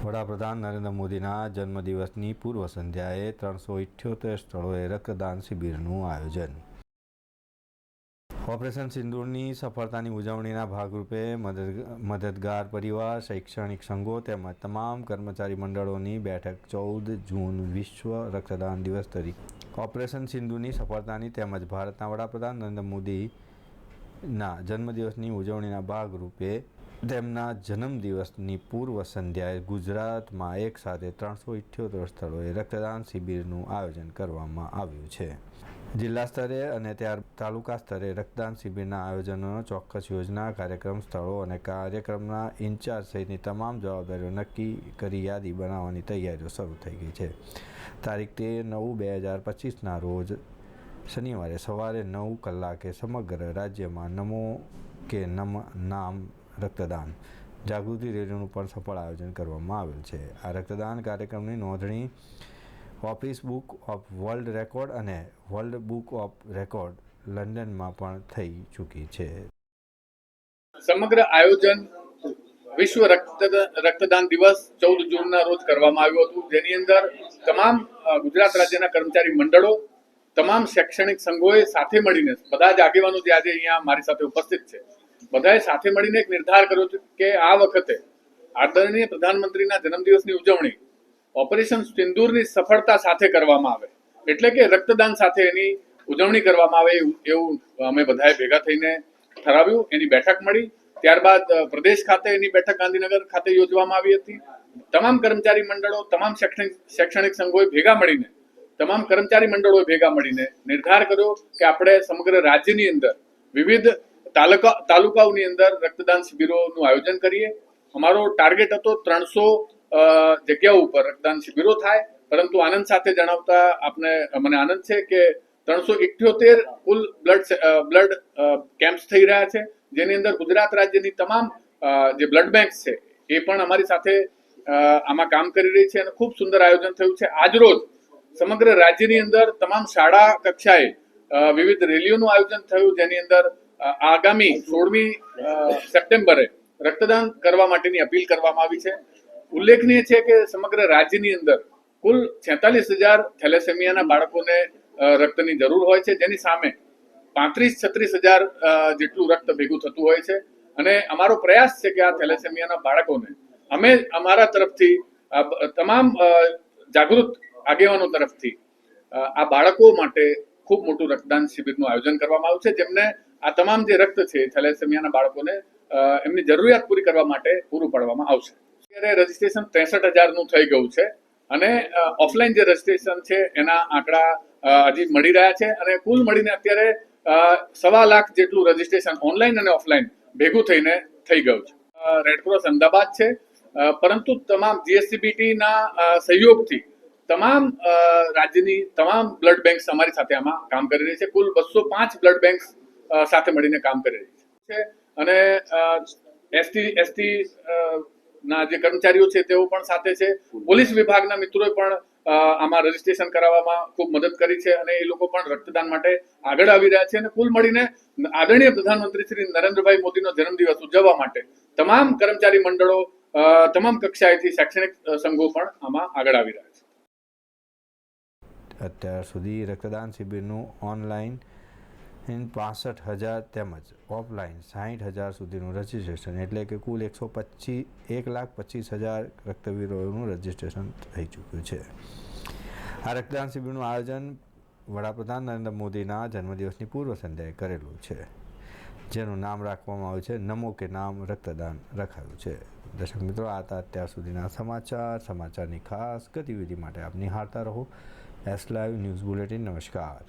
વડાપ્રધાન નરેન્દ્ર મોદીના જન્મદિવસની પૂર્વ સંધ્યાએ 378 સ્થળોએ રક્તદાન શિબિરનું આયોજન. ઓપરેશન સિંદૂરની સફળતાની ઉજવણીના ભાગરૂપે મદદગાર પરિવાર, શૈક્ષણિક સંઘો તેમજ તમામ કર્મચારી મંડળોની બેઠક 14 જૂન વિશ્વ રક્તદાન દિવસ તરીકે. ઓપરેશન સિંદૂરની સફળતાની તેમજ ભારતના વડાપ્રધાન નરેન્દ્ર મોદીના જન્મદિવસની ઉજવણીના ભાગરૂપે તેમના જન્મદિવસની પૂર્વ સંધ્યાએ ગુજરાતમાં એક સાથે 378 સ્થળોએ રક્તદાન શિબિરનું આયોજન કરવામાં આવ્યું છે. જિલ્લા સ્તરે અને તાલુકા સ્તરે રક્તદાન શિબિરના આયોજનનો ચોક્કસ યોજના, કાર્યક્રમ સ્થળો અને કાર્યક્રમના ઇન્ચાર્જ સહિતની તમામ જવાબદારીઓ નક્કી કરી યાદી બનાવવાની તૈયારીઓ શરૂ થઈ ગઈ છે. તારીખ 13/9/2025ના રોજ શનિવારે સવારે 9 કલાકે સમગ્ર રાજ્યમાં નમો કે નામ રક્તદાન જાગૃતિ રેલીનું પણ સફળ આયોજન કરવામાં આવેલ છે. આ રક્તદાન કાર્યક્રમની નોંધણી office book of world record અને વર્લ્ડ બુક ઓફ રેકોર્ડ લંડનમાં પણ થઈ ચૂકી છે. સમગ્ર આયોજન વિશ્વ રક્તદાન દિવસ 14 જૂનના રોજ કરવામાં આવ્યું હતું, જેની અંદર તમામ ગુજરાત રાજ્યના કર્મચારી મંડળો, તમામ શૈક્ષણિક સંઘોએ સાથે મળીને, બધા જ આગેવાનો જે આજે અહીંયા મારી સાથે ઉપસ્થિત છે, બધાએ સાથે મળીને એક નિર્ધાર કર્યો છે કે આ વખતે આદરણીય પ્રધાનમંત્રીના જન્મદિવસની ઉજવણી ઓપરેશન સિંદૂરની સફળતા સાથે કરવામાં આવે, એટલે કે રક્તદાન સાથે એની ઉજવણી કરવામાં આવે એવું અમે બધાએ ભેગા થઈને ઠરાવ્યું. એની બેઠક મળી. ત્યારબાદ પ્રદેશ ખાતે એની બેઠક ગાંધીનગર ખાતે યોજવામાં આવી હતી. તમામ કર્મચારી મંડળો, તમામ શૈક્ષણિક સંઘોએ ભેગા મળીને, તમામ કર્મચારી મંડળોએ ભેગા મળીને નિર્ધાર કર્યો કે આપણે સમગ્ર રાજ્યની અંદર વિવિધ તાલુકાઓની અંદર રક્તદાન શિબિરોનું આયોજન કરીએ. અમારો ટાર્ગેટ હતો 300 જગ્યાઓ ઉપર રક્તદાન શિબિરો થાય, પરંતુ આનંદ સાથે જણાવતા મને આનંદ છે કે 378 કુલ બ્લડ કેમ્પ્સ થઈ રહ્યા છે, જેની અંદર ગુજરાત રાજ્યની તમામ જે બ્લડ બેંક છે એ પણ અમારી સાથે આમાં કામ કરી રહી છે અને ખૂબ સુંદર આયોજન થયું છે. આજરોજ સમગ્ર રાજ્યની અંદર તમામ શાળા કક્ષાએ વિવિધ રેલીઓનું આયોજન થયું, જેની અંદર આગામી 16મી સપ્ટેમ્બરે રક્તદાન કરવા માટેની અપીલ કરવામાં આવી છે. ઉલ્લેખનીય છે કે સમગ્ર રાજ્યની અંદર કુલ 46,000 થેલેસેમિયાના બાળકોને રક્તની જરૂર હોય છે, જેની સામે 35-36,000 જેટલું રક્ત ભેગું થતું હોય છે. અને અમારો પ્રયાસ છે કે આ થેલેસેમિયાના બાળકોને અમે અમારા તરફથી તમામ જાગૃત આગેવાનો તરફથી આ બાળકો માટે ખૂબ મોટું રક્તદાન શિબિરનું આયોજન કરવામાં આવ્યું છે, જેમને આ તમામ જે રક્ત છે થેલેસેમિયાના બાળકોને એમની જરૂરિયાત પૂરી કરવા માટે પૂરું પાડવામાં આવશે. અત્યારે રજીસ્ટ્રેશન 63,000નું થઈ ગયું છે અને ઓફલાઈન જે રજીસ્ટ્રેશન છે એના આંકડા હજી મળી રહ્યા છે અને કુલ મળીને અત્યારે 1.25 લાખ જેટલું રજીસ્ટ્રેશન ઓનલાઈન અને ઓફલાઈન ભેગું થઈને થઈ ગયું છે. રેડક્રોસ અમદાવાદ છે, પરંતુ તમામ GSCBTના સહયોગથી તમામ રાજ્યની તમામ બ્લડ બેંક્સ અમારી સાથે આમાં કામ કરી રહી છે. કુલ 205 બ્લડ બેંક્સ સાથે મળીને કામ કરી રહી છે અને ST ના જે કર્મચારીઓ છે તેઓ પણ સાથે છે. પોલીસ વિભાગના મિત્રોએ પણ આમાં રજીસ્ટ્રેશન કરાવવામાં ખૂબ મદદ કરી છે અને એ લોકો પણ રક્તદાન માટે આગળ આવી રહ્યા છે. અને કુલ મળીને આદરણીય પ્રધાનમંત્રી શ્રી નરેન્દ્રભાઈ મોદીનો જન્મદિવસ ઉજવવા માટે તમામ કર્મચારી મંડળો, તમામ કક્ષાએથી શૈક્ષણિક સંઘો પણ આમાં આગળ આવી રહ્યા છે. અત્યાર સુધી રક્તદાન શિબિરનું ઓનલાઈન 65,000 તેમજ ઓફલાઈન 60,000 સુધીનું રજીસ્ટ્રેશન, એટલે કે કુલ 1,25,000 રક્તવીરોનું રજીસ્ટ્રેશન થઈ ચૂક્યું છે. આ રક્તદાન શિબિરનું આયોજન વડાપ્રધાન નરેન્દ્ર મોદીના જન્મદિવસની પૂર્વ સંધ્યાએ કરેલું છે, જેનું નામ રાખવામાં આવ્યું છે નમો કે નામ રક્તદાન રખાયું છે. દર્શક મિત્રો, આ હતા અત્યાર સુધીના સમાચારની ખાસ ગતિવિધિ માટે આપ નિહાળતા રહો S Live ન્યૂઝ બુલેટિન. નમસ્કાર.